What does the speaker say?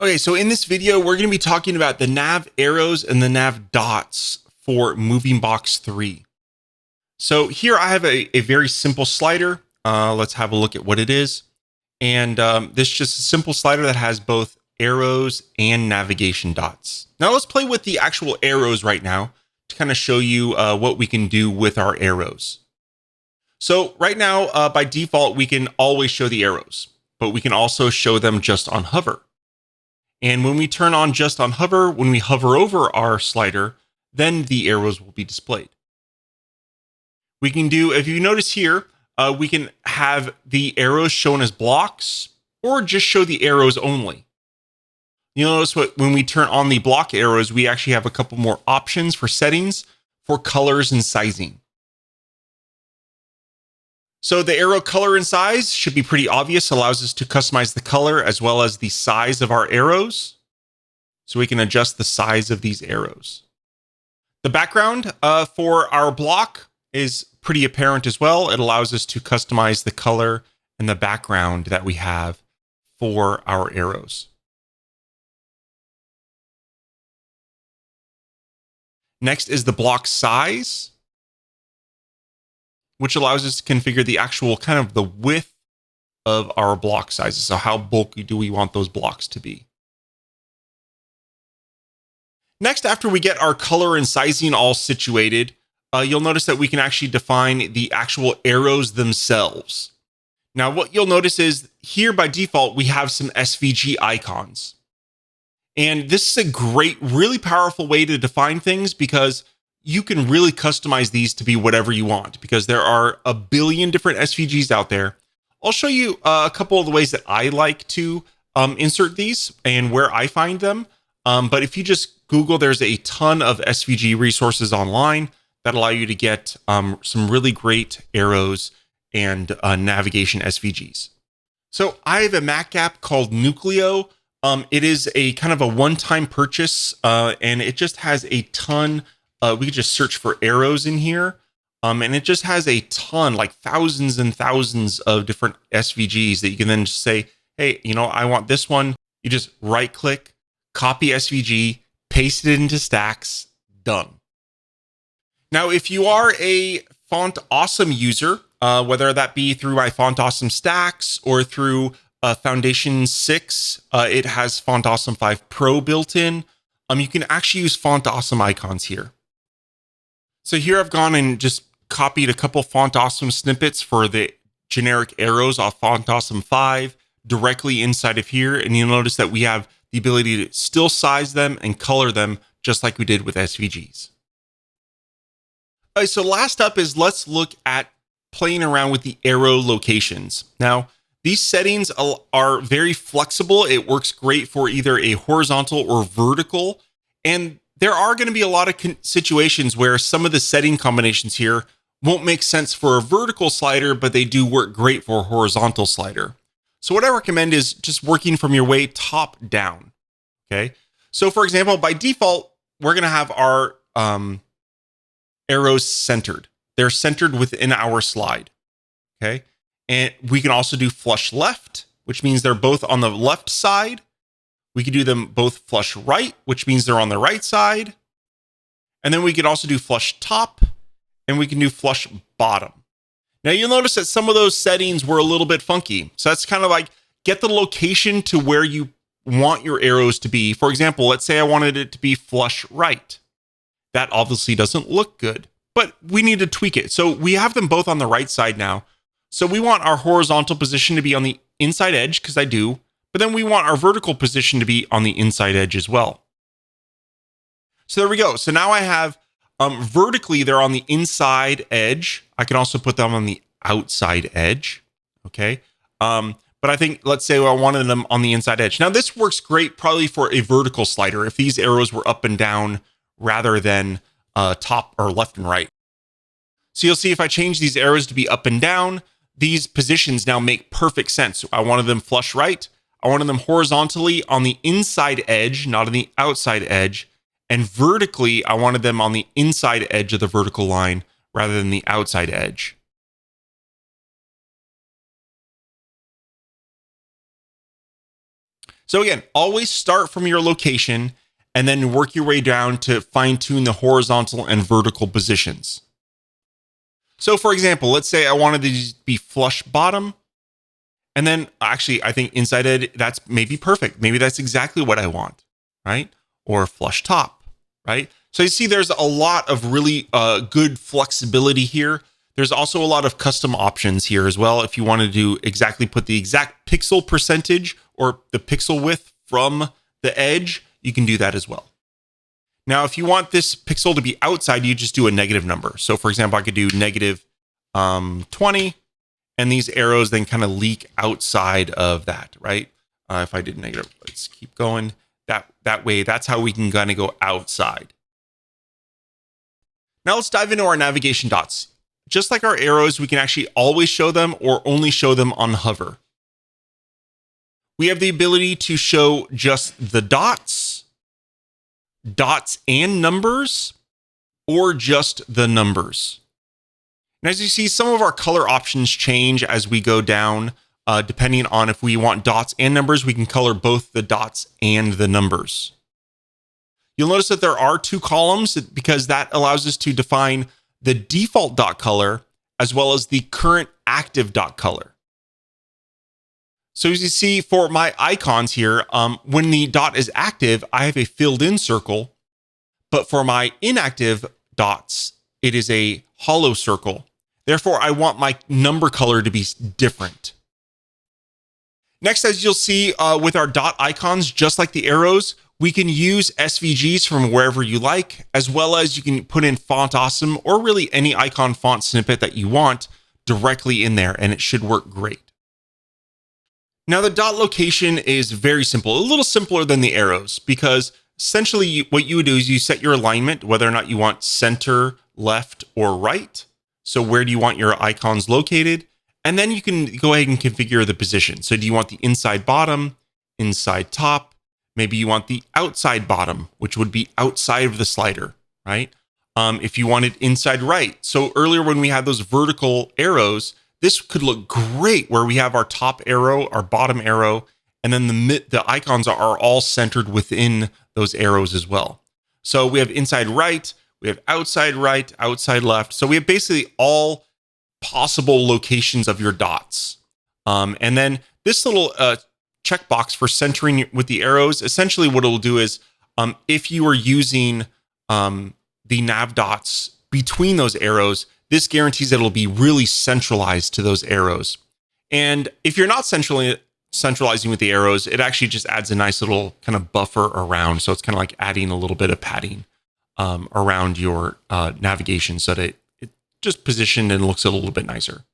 Okay, so in this video, we're going to be talking about the nav arrows and the nav dots for MovingBox 3. So here I have a very simple slider. Let's have a look at what it is. And this is just a simple slider that has both arrows and navigation dots. Now let's play with the actual arrows right now to kind of show you what we can do with our arrows. So right now, by default, we can always show the arrows, but we can also show them just on hover. And when we turn on just on hover, when we hover over our slider, then the arrows will be displayed. We can do, if you notice here, we can have the arrows shown as blocks or just show the arrows only. You'll notice when we turn on the block arrows, we actually have a couple more options for settings for colors and sizing. So the arrow color and size should be pretty obvious, allows us to customize the color as well as the size of our arrows. So we can adjust the size of these arrows. The background for our block is pretty apparent as well. It allows us to customize the color and the background that we have for our arrows. Next is the block size, which allows us to configure the actual kind of the width of our block sizes. So how bulky do we want those blocks to be? Next, after we get our color and sizing all situated, you'll notice that we can actually define the actual arrows themselves. Now, what you'll notice is here by default, we have some SVG icons. And this is a great, really powerful way to define things because you can really customize these to be whatever you want because there are a billion different SVGs out there. I'll show you a couple of the ways that I like to insert these and where I find them. But if you just Google, there's a ton of SVG resources online that allow you to get some really great arrows and navigation SVGs. So I have a Mac app called Nucleo. It is a kind of a one-time purchase, and it just has a ton. We could just search for arrows in here, and it just has a ton, like thousands and thousands of different SVGs that you can then just say, hey, I want this one. You just right-click, copy SVG, paste it into stacks, done. Now, if you are a Font Awesome user, whether that be through my Font Awesome stacks or through Foundation 6, it has Font Awesome 5 Pro built in. You can actually use Font Awesome icons here. So here I've gone and just copied a couple Font Awesome snippets for the generic arrows off Font Awesome 5 directly inside of here. And you'll notice that we have the ability to still size them and color them just like we did with SVGs. All right, so last up is let's look at playing around with the arrow locations. Now, these settings are very flexible. It works great for either a horizontal or vertical. And there are going to be a lot of situations where some of the setting combinations here won't make sense for a vertical slider, but they do work great for a horizontal slider. So what I recommend is just working from your way top down. Okay. So for example, by default, we're going to have our arrows centered. They're centered within our slide. Okay. And we can also do flush left, which means they're both on the left side. We could do them both flush right, which means they're on the right side. And then we could also do flush top, and we can do flush bottom. Now you'll notice that some of those settings were a little bit funky. So that's kind of like get the location to where you want your arrows to be. For example, let's say I wanted it to be flush right. That obviously doesn't look good, but we need to tweak it. So we have them both on the right side now. So we want our horizontal position to be on the inside edge, because I do, but then we want our vertical position to be on the inside edge as well. So there we go. So now I have vertically, they're on the inside edge. I can also put them on the outside edge. Okay. But I think, let's say I wanted them on the inside edge. Now this works great probably for a vertical slider if these arrows were up and down rather than top or left and right. So you'll see if I change these arrows to be up and down, these positions now make perfect sense. So I wanted them flush right. I wanted them horizontally on the inside edge, not on the outside edge. And vertically, I wanted them on the inside edge of the vertical line rather than the outside edge. So again, always start from your location and then work your way down to fine tune the horizontal and vertical positions. So for example, let's say I wanted to be flush bottom. And then actually, I think inside it, that's maybe perfect. Maybe that's exactly what I want, right? Or flush top, right? So you see there's a lot of really good flexibility here. There's also a lot of custom options here as well. If you want to do exactly put the exact pixel percentage or the pixel width from the edge, you can do that as well. Now, if you want this pixel to be outside, you just do a negative number. So for example, I could do negative 20, and these arrows then kind of leak outside of that, right? If I did negative, let's keep going. That way, that's how we can kind of go outside. Now let's dive into our navigation dots. Just like our arrows, we can actually always show them or only show them on hover. We have the ability to show just the dots and numbers, or just the numbers. And as you see, some of our color options change as we go down, depending on if we want dots and numbers, we can color both the dots and the numbers. You'll notice that there are two columns because that allows us to define the default dot color as well as the current active dot color. So as you see for my icons here, when the dot is active, I have a filled in circle, but for my inactive dots, it is a hollow circle. Therefore, I want my number color to be different. Next, as you'll see with our dot icons, just like the arrows, we can use SVGs from wherever you like, as well as you can put in Font Awesome or really any icon font snippet that you want directly in there, and it should work great. Now, the dot location is very simple, a little simpler than the arrows, because essentially what you would do is you set your alignment, whether or not you want center, left, or right. So where do you want your icons located? And then you can go ahead and configure the position. So do you want the inside bottom, inside top? Maybe you want the outside bottom, which would be outside of the slider, right? If you wanted inside right. So earlier when we had those vertical arrows, this could look great where we have our top arrow, our bottom arrow, and then the icons are all centered within those arrows as well. So we have inside right, we have outside right, outside left. So we have basically all possible locations of your dots. And then this little checkbox for centering with the arrows, essentially what it'll do is if you are using the nav dots between those arrows, this guarantees that it'll be really centralized to those arrows. And if you're not centralizing with the arrows, it actually just adds a nice little kind of buffer around. So it's kind of like adding a little bit of padding around your navigation so that it just positioned and looks a little bit nicer.